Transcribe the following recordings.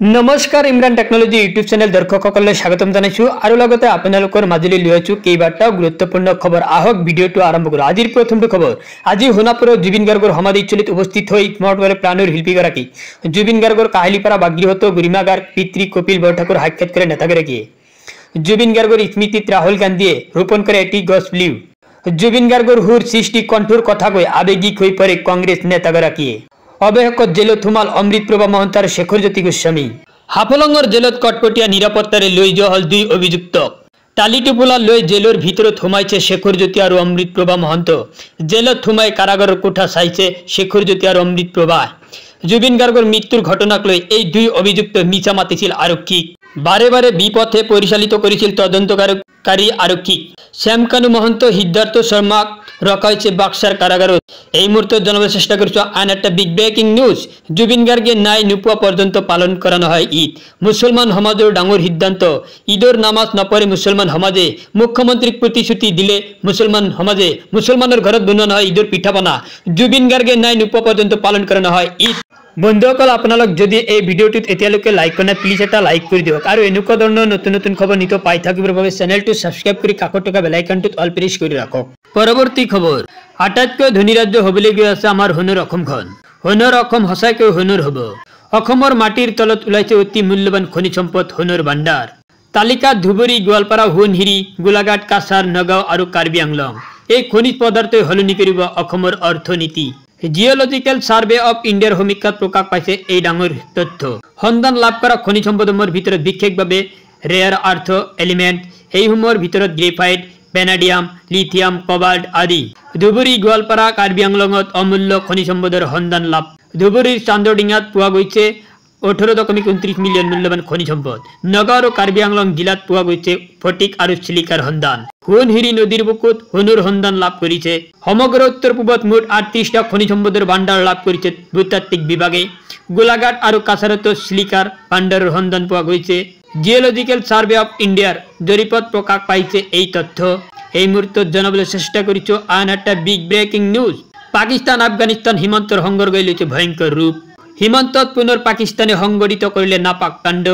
नमस्कार Imran technology YouTube channel दर्शकসকলে স্বাগতম জানাইছো আৰু লগতে আপোনালোকৰ মাজলৈ লৈ আছো কেইবাটাও গুৰুত্বপূৰ্ণ খবৰ আহক ভিডিওটো আৰম্ভ কৰো আজিৰ প্ৰথমটো খবৰ আজি হোনাপুৰৰ জুবিন গাৰ্গৰ সমাধিস্থলীত উপস্থিত হৈ স্মাৰ্টৱাৰে প্ৰাণৰ শিল্পীগৰাকী জুবিন গাৰ্গৰ কাহিলীপাৰা বাগগৃহত গৰিমাগাৰ পিতৃ কপিল বৰঠাকুৰ সাক্ষাৎ কৰে নেতাগৰাকীয়ে জুবিন গাৰ্গৰ স্মৃতিত ৰাহুল গান্ধীয়ে ৰোপণ কৰে এটি গছ পুলি জুবিন গাৰ্গৰ হুৰ সৃষ্টি কণ্ঠৰ কথা কৈ আবেগিক হৈ পৰে কংগ্ৰেছ নেতাগৰাকীয়ে অবহেকত জেলত সোমাল অমৃত প্ৰভা মহন্তৰ শেখৰ জ্যোতি গোস্বামী হাফলঙৰ জেলত কটকটীয়া নিৰাপত্তাৰে লৈ যোৱা হল দুই অভিযুক্তক টালিটোপোলা লৈ জেলৰ ভিতৰত সোমাইছে শেখৰ জ্যোতি আৰু অমৃত প্ৰভা মহন্ত জেলত সোমাই কাৰাগাৰৰ কোঠা চাইছে শেখৰ জ্যোতি আৰু অমৃত প্ৰভা জুবিন গাৰ্গৰ মৃত্যুৰ ঘটনাক লৈ এই দুই অভিযুক্ত মিছা মাতিছিল আৰক্ষীক বাৰে বাৰে বিপথে পৰিচালিত কৰিছিল তদন্তকাৰী আৰক্ষীক শ্যামকানু মহন্ত সিদ্ধাৰ্থ শৰ্মাক ৰখা হৈছে বাক্সাৰ কাৰাগাৰত এই মুহূৰ্তত জনাব চেষ্টা কৰিছো আন এটা বিগ ব্ৰেকিং নিউজ জুবিন গাৰ্গে নাই নোপোৱা পৰ্যন্ত পালন কৰা নহয় ঈদ মুছলমান সমাজৰ ডাঙৰ সিদ্ধান্ত ঈদৰ নামাজ নপঢ়ে মুছলমান সমাজে মুখ্যমন্ত্ৰীক প্ৰতিশ্ৰুতি দিলে মুছলমান সমাজে মুছলমানৰ ঘৰত বনোৱা নহয় ঈদৰ পিঠাপনা জুবিন গাৰ্গে নাই নোপোৱা পৰ্যন্ত পালন কৰা নহয় ঈদ বন্ধুসকল আপোনালোক যদি এই ভিডিওটোত এতিয়ালৈকে লাইক কৰা নাই প্লিজ এটা লাইক কৰি দিয়ক আৰু এনেকুৱা ধৰণৰ নতুন নতুন খবৰ নিত পাই থাকিবৰ বাবে চেনেলটো সাবস্ক্ৰাইব কৰি কাষত থকা বেল আইকনটোত অল প্ৰেছ কৰি ৰাখক পৰৱৰ্তী খবৰ আটাইতকৈ ধনী ৰাজ্য হ'বলৈ গৈ আছে আমাৰ সোণৰ অসমখন সোণৰ অসম সঁচাকৈ সোণৰ হ'ব অসমৰ মাটিৰ তলত ওলাইছে অতি মূল্যৱান খনিজ সম্পদ সোণৰ ভাণ্ডাৰ তালিকাত ধুবুৰী গোৱালপাৰা সোণহিৰি গোলাঘাট কাছাৰ নগাঁও আৰু কাৰ্বি আংলং এই খনিজ পদাৰ্থই সলনি কৰিব অসমৰ অৰ্থনীতি জিঅলজিক্যাল সাৰ্ভে অফ ইণ্ডিয়াৰ সমীক্ষাত প্ৰকাশ পাইছে এই ডাঙৰ তথ্য সন্ধান লাভ কৰা খনিজ সম্পদসমূহৰ ভিতৰত বিশেষভাৱে ৰেয়াৰ আৰ্থ এলিমেণ্ট এইসমূহৰ ভিতৰত গ্ৰেফাইট ভেনাডিয়াম লিথিয়াম কোবাল্ট আদি ধুবুৰী গোৱালপাৰা কাৰ্বি আংলঙত অমূল্য খনিজ সম্পদৰ সন্ধান লাভ ধুবুৰীৰ চান্দৰডিঙাত পোৱা গৈছে 18.29 মিলিয়ন মূল্যৱান খনিজ সম্পদ নগাঁও আৰু কাৰ্বি আংলং জিলাত পোৱা গৈছে ফটিক আৰু চিলিকাৰ সন্ধান সোণহিৰি নদীৰ বুকুত সোণৰ সন্ধান লাভ কৰিছে সমগ্ৰ উত্তৰ পূবত মুঠ 38টা খনিজ সম্পদৰ ভাণ্ডাৰ লাভ কৰিছে ভূতাত্ত্বিক বিভাগে গোলাঘাট আৰু কাছাৰতো চিলিকাৰ ভাণ্ডাৰৰ সন্ধান পোৱা গৈছে জিঅলজিক্যাল সাৰ্ভে অফ ইণ্ডিয়াৰ জৰীপত প্ৰকাশ পাইছে এই তথ্য এই মুহূৰ্তত জনাবলৈ চেষ্টা কৰিছো আন এটা big breaking news Pakistan Afghanistan সীমান্তৰ সংঘৰ্ষ লৈছে ভয়ংকৰ ৰূপ সীমান্তত পুনৰ পাকিস্তানে সংগঠিত কৰিলে নাপাক কাণ্ড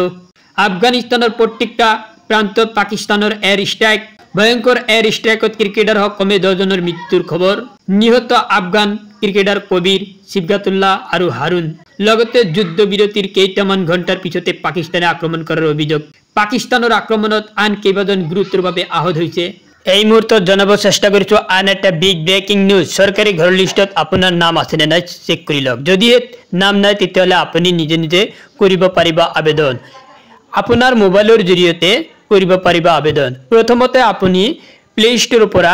আফগানিস্তানৰ প্ৰত্যেকটা প্ৰান্তত পাকিস্তানৰ এয়াৰ ষ্ট্ৰাইক ভয়ংকৰ এয়াৰ ষ্ট্ৰাইকত ক্ৰিকেটাৰ হক কমে 10 জনৰ মৃত্যুৰ খবৰ নিহত আফগান ক্ৰিকেটাৰ কবিৰ সিবগাতুল্লাহ আৰু হাৰুন লগতে যুদ্ধবিৰতিৰ কেইটামান ঘণ্টাৰ পিছতে পাকিস্তানে আক্ৰমণ কৰাৰ অভিযোগ পাকিস্তানৰ আক্ৰমণত আন কেইবাজন গুৰুতৰভাৱে আহত হৈছে এই মুহূৰ্তত জনাব চেষ্টা কৰিছো আন এটা বিগ ব্ৰেকিং নিউজ সৰকাৰী ঘৰ লিষ্টত আপোনাৰ নাম আছে নে নাই চেক কৰি লওক যদি নাম নাই তেতিয়াহলে আপুনি নিজে নিজে কৰিব পাৰিবা আবেদন আপোনাৰ মোবাইলৰ জৰিয়তে কৰিব পাৰিবা আবেদন প্ৰথমতে আপুনি প্লে ষ্টৰৰ পৰা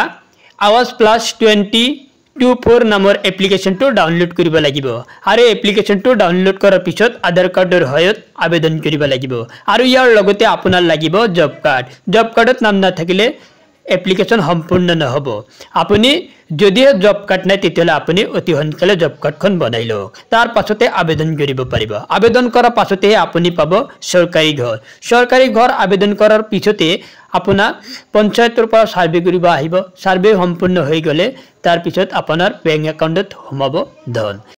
আৱাজ প্লাছ 2024 নামৰ এপ্লিকেশনটো ডাউনলোড কৰিব লাগিব আৰু এপ্লিকেশনটো ডাউনলোড কৰাৰ পিছত আধাৰ কাৰ্ডৰ সহায়ত আবেদন কৰিব লাগিব আৰু ইয়াৰ লগতে আপোনাৰ লাগিব জব কাৰ্ডত নাম নাথাকিলে এপ্লিকেশন সম্পূৰ্ণ নহব আপুনি যদি জব কাৰ্ড নাই তেতিয়ালে আপুনি অতি সোনকালে জব কাৰ্ডখন বনাই লওক তাৰ পাছতে আবেদন কৰিব পাৰিব আবেদন কৰাৰ পাছতে আপুনি পাব চৰকাৰী ঘৰ আবেদন কৰাৰ পিছতে আপোনাৰ পঞ্চায়তৰ পৰা সাৰ্ভে কৰিব আহিব সাৰ্ভে সম্পূৰ্ণ হৈ গলে তাৰ পিছত আপোনাৰ বেংক একাউণ্টত সোমাব ধন